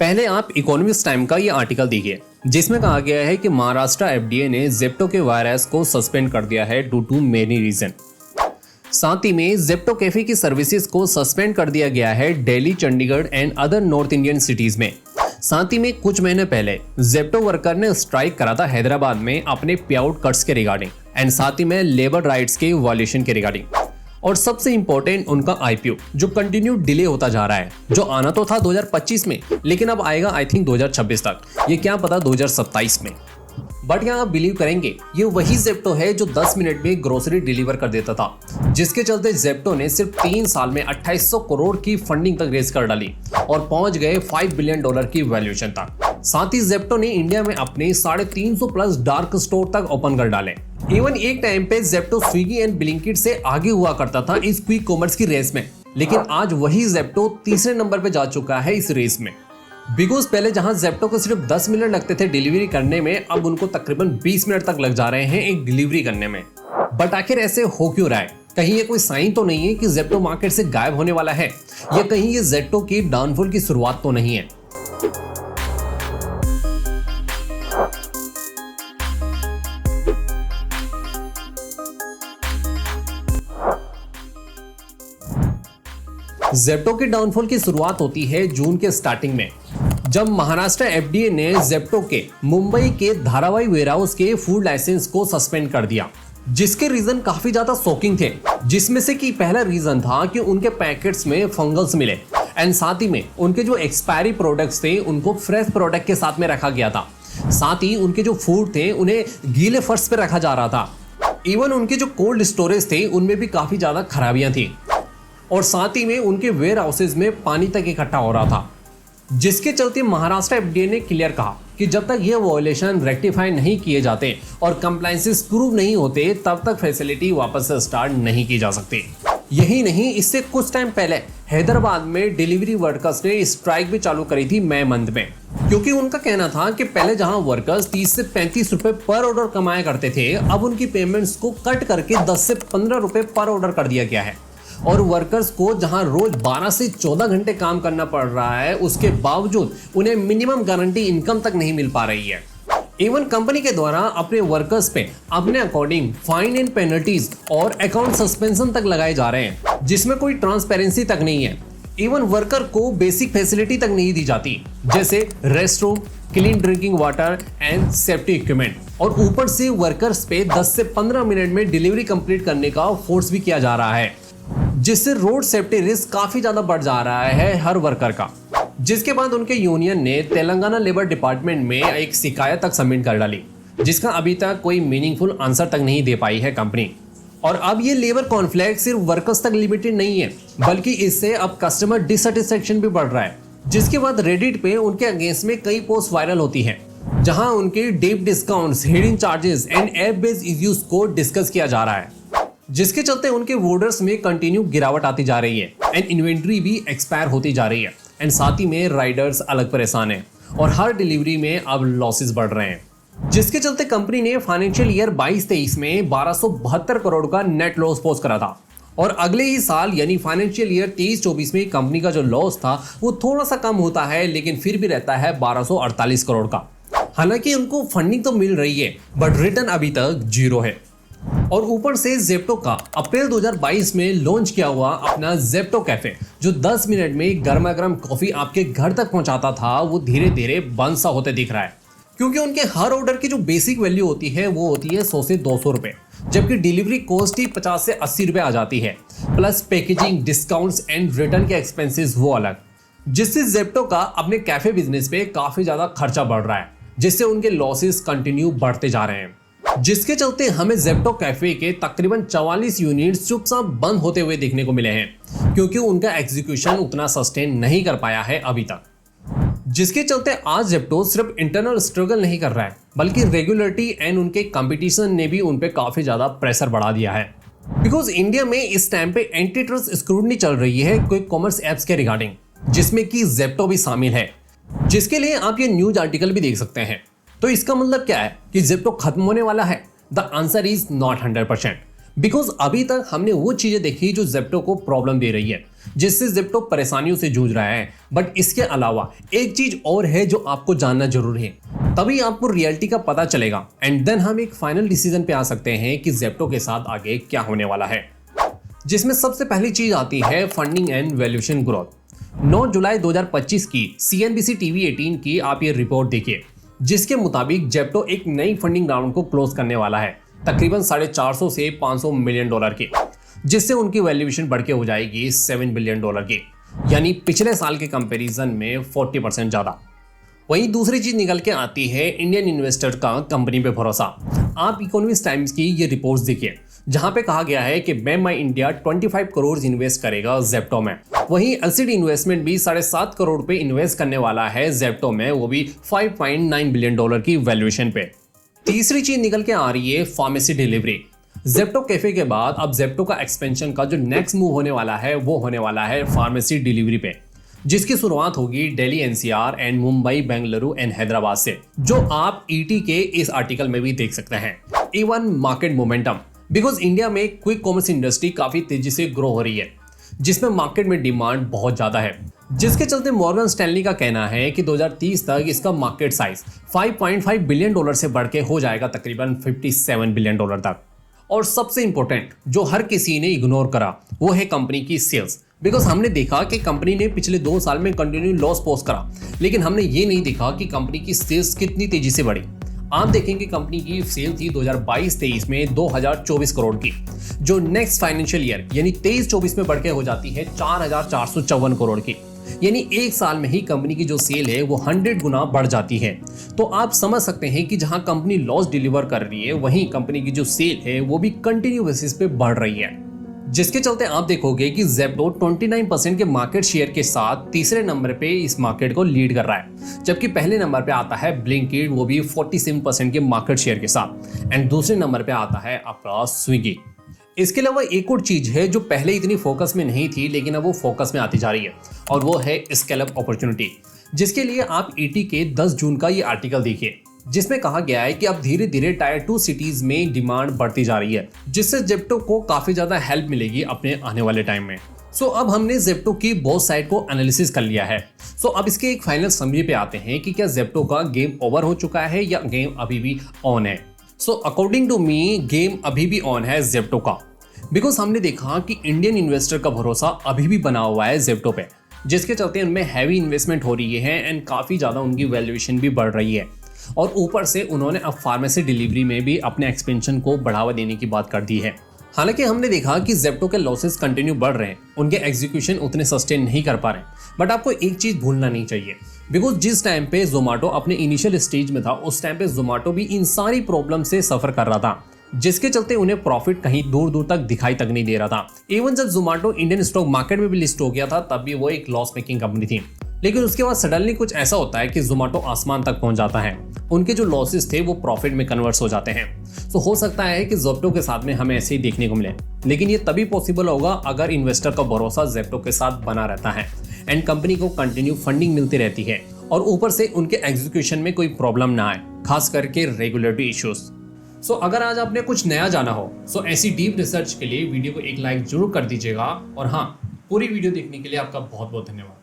पहले आप economist time का ये आर्टिकल देखिए जिसमें कहा गया है कि महाराष्ट्र एफडीए ने जेप्टो के वायरस को सस्पेंड कर दिया है ड्यू टू मेनी रीजन। साथ ही में जेप्टो कैफे की सर्विसेज को सस्पेंड कर दिया गया है Delhi, Chandigarh and other north Indian cities में। साथ ही में कुछ महीने पहले जेप्टो वर्कर ने स्ट्राइक करा था हैदराबाद में अपने पे आउट कट्स के रिगार्डिंग एंड साथ ही में लेबर राइट्स के वायलेशन के रिगार्डिंग। और सबसे इंपॉर्टेंट उनका आईपीओ जो कंटिन्यू डिले होता जा रहा है, जो आना तो था 2025 में लेकिन अब आएगा आई थिंक 2026 तक, ये क्या पता 2027 में। बट यहाँ आप बिलीव करेंगे ये वही जेप्टो है जो 10 मिनट में ग्रोसरी डिलीवर कर देता था, जिसके चलते जेप्टो ने सिर्फ 3 साल में 2800 करोड़ की फंडिंग तक रेज कर डाली और पहुंच गए $5 बिलियन की वैल्यूएशन तक। साथ ही जेप्टो ने इंडिया में अपने 350 प्लस डार्क स्टोर तक ओपन कर डाले। इवन एक टाइम पे जेप्टो स्विगी एंड ब्लिंकिट से आगे हुआ करता था इस क्विक कॉमर्स की रेस में, लेकिन आज वही जेप्टो तीसरे नंबर पे जा चुका है इस रेस में। बिकॉज पहले जहां जेप्टो को सिर्फ 10 मिनट लगते थे डिलीवरी करने में, अब उनको तकरीबन 20 मिनट तक लग जा रहे हैं एक डिलीवरी करने में। बट आखिर ऐसे हो क्यों रहा है? कहीं ये कोई साइन तो नहीं है कि जेप्टो मार्केट से गायब होने वाला है, या कहीं ये जेप्टो की डाउनफॉल की शुरुआत तो नहीं है? जेप्टो की डाउनफॉल की शुरुआत होती है जून के स्टार्टिंग में, जब महाराष्ट्र एफडीए ने जेप्टो के मुंबई के धारावाई वेयरहाउस के फूड लाइसेंस को सस्पेंड कर दिया, जिसके रीजन काफी ज्यादा शॉकिंग थे। जिसमें से कि पहला रीजन था कि उनके पैकेट्स में फंगस मिले एंड साथ ही में उनके जो एक्सपायरी प्रोडक्ट्स थे उनको फ्रेश प्रोडक्ट के साथ में रखा गया था। साथ ही उनके जो फूड थे उन्हें गीले फर्श पे रखा जा रहा था। इवन उनके जो कोल्ड स्टोरेज थे उनमें भी काफी ज्यादा खराबियां थी और साथ ही में उनके वेयर हाउसेज में पानी तक इकट्ठा हो रहा था, जिसके चलते महाराष्ट्र एफडीए ने क्लियर कहा कि जब तक ये वायलेशन रेक्टिफाई नहीं किए जाते और कंप्लायंसेस प्रूव नहीं होते तब तक फैसिलिटी वापस से स्टार्ट नहीं की जा सकती। यही नहीं, इससे कुछ टाइम पहले हैदराबाद में डिलीवरी वर्कर्स ने स्ट्राइक भी चालू करी थी मई मंथ में, क्योंकि उनका कहना था कि पहले जहां वर्कर्स 30 से 35 रुपए पर ऑर्डर कमाया करते थे, अब उनकी पेमेंट्स को कट करके 10 से 15 रुपए पर ऑर्डर कर दिया गया है। और वर्कर्स को जहां रोज 12 से 14 घंटे काम करना पड़ रहा है, उसके बावजूद उन्हें मिनिमम गारंटी इनकम तक नहीं मिल पा रही है। इवन कंपनी के द्वारा अपने वर्कर्स पे अपने अकॉर्डिंग फाइन एंड पेनल्टीज और अकाउंट सस्पेंशन तक लगाए जा रहे हैं, जिसमें कोई ट्रांसपेरेंसी तक नहीं है। इवन वर्कर को बेसिक फैसिलिटी तक नहीं दी जाती, जैसे rest room, clean drinking water and safety equipment. और ऊपर से वर्कर्स पे 10 से 15 मिनट में डिलीवरी कंप्लीट करने का फोर्स भी किया जा रहा है, जिससे रोड सेफ्टी रिस्क काफी ज्यादा बढ़ जा रहा है हर वर्कर का। जिसके बाद उनके यूनियन ने तेलंगाना लेबर डिपार्टमेंट में एक शिकायत तक सबमिट कर डाली, जिसका अभी तक कोई मीनिंगफुल आंसर तक नहीं दे पाई है कंपनी। और अब ये लेबर कॉन्फ्लिक्ट सिर्फ वर्कर्स तक लिमिटेड नहीं है, बल्कि इससे अब कस्टमर डिससेटिस्फेक्शन भी बढ़ रहा है। जिसके बाद रेडिट पे उनके अगेंस्ट में कई पोस्ट वायरल होती हैं, जहां उनके deep discounts, hidden charges and app based issues को डिस्कस किया जा रहा है, जिसके चलते उनके वोडर्स में कंटिन्यू गिरावट आती जा रही है एंड इन्वेंट्री भी एक्सपायर होती जा रही है एंड साथ ही में राइडर्स अलग परेशान हैं और हर डिलीवरी में अब लॉसेस बढ़ रहे हैं। जिसके चलते कंपनी ने फाइनेंशियल ईयर 22-23 में 1272 करोड़ का नेट लॉस पोस्ट करा था और अगले ही साल यानी फाइनेंशियल ईयर 23-24 में कंपनी का जो लॉस था वो थोड़ा सा कम होता है, लेकिन फिर भी रहता है 1248 करोड़ का। हालांकि उनको फंडिंग तो मिल रही है बट रिटर्न अभी तक जीरो है। और ऊपर से जेप्टो का अप्रैल 2022 में लॉन्च किया हुआ अपना जेप्टो कैफे, जो 10 मिनट में गर्मा गर्म कॉफी आपके घर तक पहुंचाता था, वो धीरे धीरे बंद सा होते दिख रहा है, क्योंकि उनके हर ऑर्डर की जो बेसिक वैल्यू होती है वो होती है 100 से 200 रुपए, जबकि डिलीवरी कॉस्ट ही 50 से 80 रुपए आ जाती है, plus packaging, discounts and return के एक्सपेंसेस वो अलग। जिससे जेप्टो का अपने कैफे बिजनेस पे काफी ज्यादा खर्चा बढ़ रहा है, जिससे उनके लॉसेस कंटिन्यू बढ़ते जा रहे हैं। जिसके चलते हमें जेप्टो कैफे के तकरीबन 44 यूनिट्स चुपचाप बंद होते हुए देखने को मिले हैं, क्योंकि उनका एग्जीक्यूशन उतना सस्टेन नहीं कर पाया है अभी तक। जिसके चलते आज जेप्टो सिर्फ इंटरनल स्ट्रगल नहीं कर रहा है, बल्कि रेगुलेटरी एंड उनके कंपटीशन ने भी उन पे काफी ज्यादा प्रेशर बढ़ा दिया है। बिकॉज इंडिया में इस टाइम पे एंटी ट्रस्ट स्क्रूटनी चल रही है क्विक कॉमर्स एप्स के रिगार्डिंग, जिसमें कि जेप्टो भी शामिल है, जिसके लिए आप ये न्यूज आर्टिकल भी देख सकते हैं। तो इसका मतलब क्या है कि जेप्टो खत्म होने वाला है? The answer is not 100%, because अभी तक हमने वो चीजें देखी जो जेप्टो को प्रॉब्लम दे रही है, जिससे जेप्टो परेशानियों से जूझ रहा है। बट इसके अलावा एक चीज और है जो आपको जानना जरूरी है, तभी आपको रियलिटी का पता चलेगा एंड देन हम एक फाइनल डिसीजन पे आ सकते हैं कि जेप्टो के साथ आगे क्या होने वाला है। जिसमें सबसे पहली चीज आती है फंडिंग एंड वैल्यूएशन ग्रोथ। 9 जुलाई 2025 की CNBC TV 18 की आप ये रिपोर्ट देखिए, जिसके मुताबिक जेप्टो एक नई फंडिंग राउंड को क्लोज करने वाला है, तकरीबन $450 से $500 मिलियन की, जिससे उनकी वैल्यूएशन बढ़ के हो जाएगी $7 बिलियन की, यानी पिछले साल के कंपैरिजन में 40% ज्यादा। वहीं दूसरी चीज निकल के आती है इंडियन इन्वेस्टर का कंपनी पे भरोसा। आप इकोनॉमिस्ट टाइम्स की ये रिपोर्ट्स देखिए, जहां पे कहा गया है कि BAMI इंडिया 25 करोड़ इन्वेस्ट करेगा जेप्टो में। वहीं LCD इन्वेस्टमेंट भी 7.5 करोड़ पे इन्वेस्ट करने वाला है जेप्टो में, वो भी $5.9 बिलियन की वैल्यूएशन पे। तीसरी चीज निकल के आ रही है फार्मेसी डिलीवरी। जेप्टो कैफे के बाद अब जेप्टो का एक्सपेंशन का जो नेक्स्ट मूव होने वाला है वो होने वाला है फार्मेसी डिलीवरी पे, जिसकी शुरुआत होगी Delhi NCR and Mumbai, Bengaluru and Hyderabad से, जो आप ET के इस आर्टिकल में भी देख सकते हैं। Even market momentum, because India में क्विक कॉमर्स इंडस्ट्री काफी तेजी से ग्रो हो रही है, जिसमें मार्केट में डिमांड बहुत ज्यादा है, जिसके चलते मॉर्गन स्टैनली का कहना है कि 2030 तक इसका मार्केट साइज $5.5 बिलियन से बढ़ के हो जाएगा तकरीबन $57 बिलियन तक। और सबसे इंपॉर्टेंट जो हर किसी ने इग्नोर करा वो है कंपनी की सेल्स, बिकॉज हमने देखा कि कंपनी ने पिछले 2 साल में कंटिन्यू लॉस पोस्ट करा, लेकिन हमने ये नहीं देखा कि कंपनी की सेल्स कितनी तेजी से बढ़ी। आप देखेंगे कंपनी की सेल थी 2022-23 में 2024 करोड़ की, जो नेक्स्ट फाइनेंशियल ईयर यानी 23-24 में बढ़ के हो जाती है 4454 करोड़ की, यानी एक साल में ही कंपनी की जो सेल है वो 100 गुना बढ़ जाती है। तो आप समझ सकते हैं कि जहां कंपनी लॉस डिलीवर कर रही है, वहीं कंपनी की जो सेल है वो भी कंटिन्यू बेसिस पे बढ़ रही है, जिसके चलते आप देखोगे कि जेप्टो 29% के मार्केट शेयर के साथ तीसरे नंबर पे इस मार्केट को लीड कर रहा है, जबकि पहले नंबर पे आता है ब्लिंकिट, वो भी 47% के मार्केट शेयर के साथ, एंड दूसरे नंबर पे आता है आपका स्विगी। इसके अलावा एक और चीज है जो पहले इतनी फोकस में नहीं थी लेकिन अब वो फोकस में आती जा रही है, और वो है स्केल अप अपॉर्चुनिटी, जिसके लिए आप ET के 10 जून का ये आर्टिकल देखिए, जिसमें कहा गया है कि अब धीरे धीरे टायर 2 सिटीज में डिमांड बढ़ती जा रही है, जिससे जेप्टो को काफी ज्यादा हेल्प मिलेगी अपने आने वाले टाइम में। सो अब हमने जेप्टो की बोथ साइड को एनालिसिस कर लिया है। सो अब इसके एक फाइनल समरी पे आते हैं कि क्या जेप्टो का गेम ओवर हो चुका है या गेम अभी भी ऑन है। So according to me game अभी भी ऑन है जेप्टो का, बिकॉज हमने देखा कि इंडियन इन्वेस्टर का भरोसा अभी भी बना हुआ है जेप्टो पे, जिसके चलते उनमें हैवी इन्वेस्टमेंट हो रही है एंड काफी ज्यादा उनकी वैल्यूएशन भी बढ़ रही है, और ऊपर से उन्होंने अब फार्मेसी डिलीवरी में भी अपने एक्सपेंशन को बढ़ावा देने की बात कर दी है। हालांकि हमने देखा कि जेप्टो के लॉसेस कंटिन्यू बढ़ रहे हैं, उनके एग्जीक्यूशन उतने सस्टेन नहीं कर पा रहे, बट आपको एक चीज भूलना नहीं चाहिए, बिकॉज जिस टाइम पे जोमेटो अपने इनिशियल स्टेज में था उस टाइम पे जोमेटो भी इन सारी प्रॉब्लम से सफर कर रहा था, जिसके चलते उन्हें प्रॉफिट कहीं दूर दूर तक दिखाई तक नहीं दे रहा था। इवन जब जोमेटो इंडियन स्टॉक मार्केट में भी लिस्ट हो गया था तब भी वो एक लॉस मेकिंग कंपनी थी, लेकिन उसके बाद सडनली कुछ ऐसा होता है कि जोमेटो आसमान तक पहुंच जाता है, उनके जो लॉसेस थे वो प्रॉफिट में कन्वर्ट हो जाते हैं। तो हो सकता है कि जेप्टो के साथ में हमें ऐसे ही देखने को मिले, लेकिन ये तभी पॉसिबल होगा अगर इन्वेस्टर का भरोसा जेप्टो के साथ बना रहता है एंड कंपनी को कंटिन्यू फंडिंग मिलती रहती है, और ऊपर से उनके एग्जीक्यूशन में कोई प्रॉब्लम ना आए, खास करके रेगुलेटरी इश्यूज। सो अगर आज आपने कुछ नया जाना हो सो ऐसी डीप रिसर्च के लिए वीडियो को एक लाइक जरूर कर दीजिएगा, और हाँ, पूरी वीडियो देखने के लिए आपका बहुत बहुत धन्यवाद।